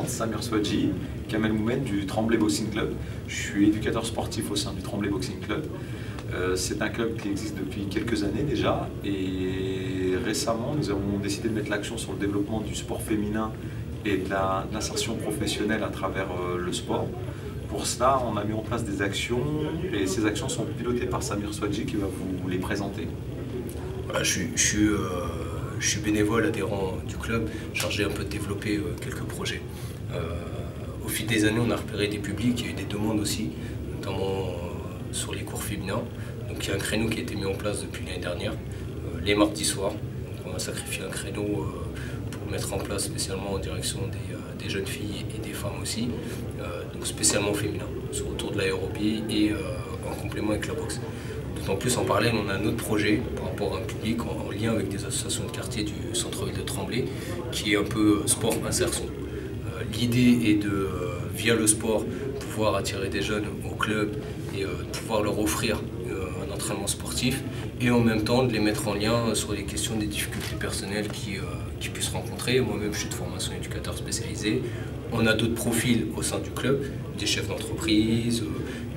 présente, Samir Swadji, Kamel Moumen du Tremblay Boxing Club. Je suis éducateur sportif au sein du Tremblay Boxing Club. C'est un club qui existe depuis quelques années déjà et récemment nous avons décidé de mettre l'accent sur le développement du sport féminin et de l'insertion professionnelle à travers le sport. Pour cela, on a mis en place des actions et ces actions sont pilotées par Samir Swadji qui va vous les présenter. Voilà, je suis bénévole, adhérent du club, chargé un peu de développer quelques projets. Au fil des années, on a repéré des publics, il y a eu des demandes aussi, notamment sur les cours féminins. Donc il y a un créneau qui a été mis en place depuis l'année dernière, les mardis soirs. Donc, on a sacrifié un créneau pour le mettre en place spécialement en direction des jeunes filles et des femmes aussi, donc spécialement féminin, autour de l'aérobie et en complément avec la boxe. En plus, en parallèle, on a un autre projet par rapport à un public en lien avec des associations de quartier du centre-ville de Tremblay, qui est un peu sport insertion. L'idée est de, via le sport, pouvoir attirer des jeunes au club et pouvoir leur offrir un entraînement sportif et en même temps de les mettre en lien sur les questions des difficultés personnelles qu'ils puissent rencontrer. Moi-même, je suis de formation éducateur spécialisé. On a d'autres profils au sein du club, des chefs d'entreprise,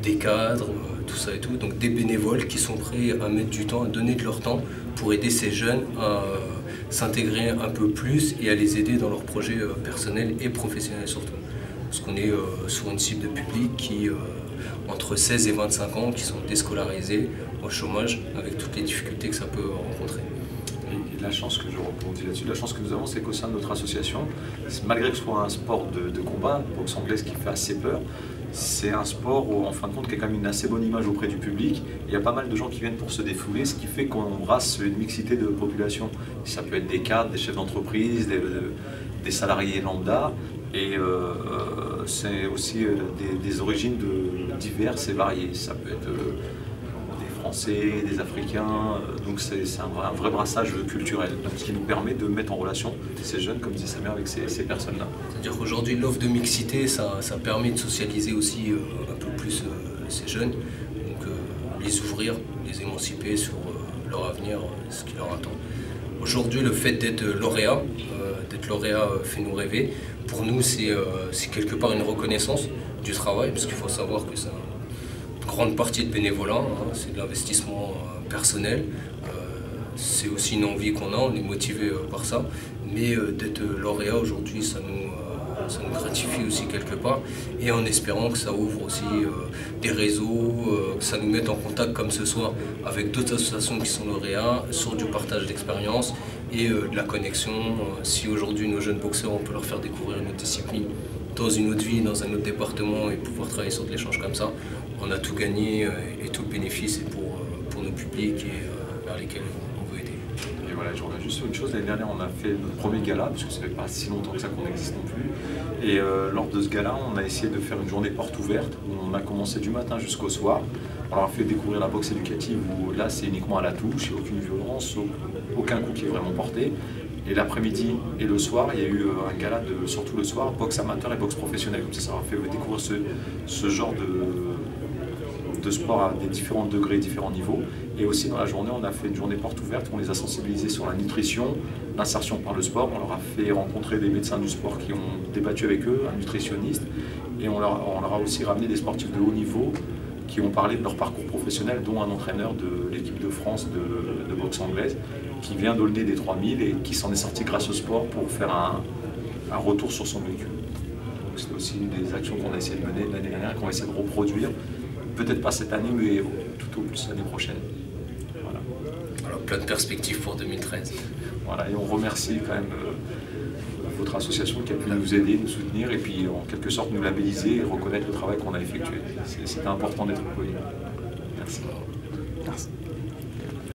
des cadres, tout ça et tout. Donc des bénévoles qui sont prêts à mettre du temps, à donner de leur temps pour aider ces jeunes à s'intégrer un peu plus et à les aider dans leurs projets personnels et professionnels surtout. Parce qu'on est sur une cible de public qui, entre 16 et 25 ans, qui sont déscolarisés, au chômage, avec toutes les difficultés que ça peut rencontrer. Et la chance que je rebondis là-dessus, la chance que nous avons, c'est qu'au sein de notre association, malgré que ce soit un sport de combat, boxe anglaise qui fait assez peur, c'est un sport où, en fin de compte, qui a quand même une assez bonne image auprès du public. Il y a pas mal de gens qui viennent pour se défouler, ce qui fait qu'on brasse une mixité de population. Ça peut être des cadres, des chefs d'entreprise, des salariés lambda, et c'est aussi des origines diverses et variées. Ça peut être des Français, des Africains, donc c'est un vrai brassage culturel, donc, ce qui nous permet de mettre en relation ces jeunes, comme disait Samir, avec ces personnes-là. C'est-à-dire qu'aujourd'hui, l'offre de mixité, ça permet de socialiser aussi un peu plus ces jeunes, donc les ouvrir, les émanciper sur leur avenir, ce qui leur attend. Aujourd'hui, le fait d'être lauréat fait nous rêver. Pour nous, c'est quelque part une reconnaissance du travail, parce qu'il faut savoir que c'est une grande partie de bénévolat, hein, c'est de l'investissement personnel. C'est aussi une envie qu'on a, on est motivé par ça, mais d'être lauréat aujourd'hui, ça nous gratifie aussi quelque part, et en espérant que ça ouvre aussi des réseaux, que ça nous mette en contact comme ce soir avec d'autres associations qui sont lauréats, sur du partage d'expérience et de la connexion. Si aujourd'hui nos jeunes boxeurs, on peut leur faire découvrir une autre discipline dans une autre ville, dans un autre département, et pouvoir travailler sur de l'échange comme ça, on a tout gagné et tout le bénéfice est pour nos publics et vers lesquels on veut aider. Et voilà, je reviens juste sur une chose, l'année dernière on a fait notre premier gala, parce que ça fait pas si longtemps que ça qu'on existe non plus, et lors de ce gala on a essayé de faire une journée porte ouverte, où on a commencé du matin jusqu'au soir. On leur a fait découvrir la boxe éducative, où là c'est uniquement à la touche, il n'y a aucune violence, aucun coup qui est vraiment porté. Et l'après-midi et le soir, il y a eu un gala, surtout le soir, boxe amateur et boxe professionnelle. Comme ça leur a fait découvrir ce genre de sport à des différents degrés, différents niveaux. Et aussi dans la journée, on a fait une journée porte ouverte, on les a sensibilisés sur la nutrition, l'insertion par le sport. On leur a fait rencontrer des médecins du sport qui ont débattu avec eux, un nutritionniste. Et on leur a aussi ramené des sportifs de haut niveau qui ont parlé de leur parcours professionnel, dont un entraîneur de l'équipe de France de boxe anglaise, qui vient d'Aulnay des 3000 et qui s'en est sorti grâce au sport pour faire un retour sur son vécu. C'est aussi une des actions qu'on a essayé de mener l'année dernière et qu'on va essayer de reproduire, peut-être pas cette année, mais tout au plus l'année prochaine. Voilà. Alors, plein de perspectives pour 2013. Voilà, et on remercie quand même votre association qui a pu nous aider, nous soutenir et puis en quelque sorte nous labelliser et reconnaître le travail qu'on a effectué. C'était important d'être reconnu. Merci.